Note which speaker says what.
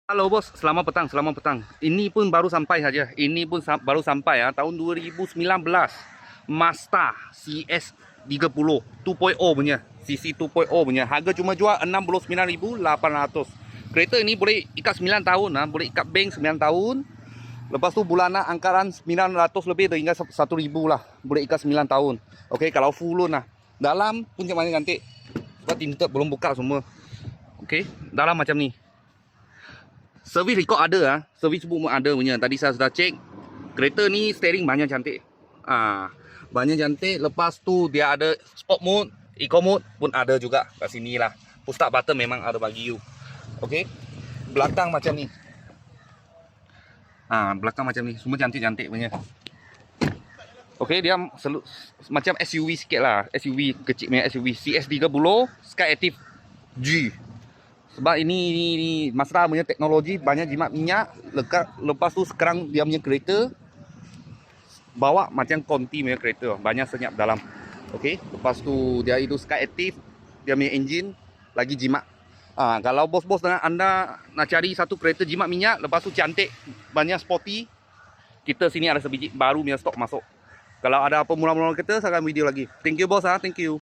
Speaker 1: Halo bos, selamat petang, selamat petang. Ini pun baru sampai saja. Ini pun baru sampai ya, tahun 2019. Mazda CS30 2.0 punya, CC 2.0 punya. Harga cuma jual 69.800. Kereta ini boleh ikat 9 tahun, boleh ikat bank 9 tahun. Lepas tu bulanan anggaran 900 lebih hingga 1.000 lah. Boleh ikat 9 tahun. Okey, kalau full loan lah. Dalam punya mana cantik. Sebab tinted belum buka semua. Okey, dalam macam ni. Servis record ada servis pun ada punya. Tadi saya sudah cek. Kereta ni steering banyak cantik. Banyak cantik. Lepas tu dia ada sport mode, eco mode pun ada juga kat sini lah. Push start button memang ada bagi you. Okey. Belakang macam ni. Belakang macam ni. Semua cantik-cantik punya. Okey, dia macam SUV sikit lah. SUV kecil punya SUV CS30 Skyactiv G. Sebab ini Mazda punya teknologi banyak jimat minyak. Lepas tu sekarang dia punya kereta bawa macam Conti punya kereta, banyak senyap dalam. Okey, lepas tu dia itu Skyactiv, dia punya engine lagi jimat. Kalau bos-bos dengan anda nak cari satu kereta jimat minyak, lepas tu cantik, banyak sporty, kita sini ada sebiji baru punya stok masuk. Kalau ada apa mula-mula kereta, saya akan video lagi. Thank you bos, thank you.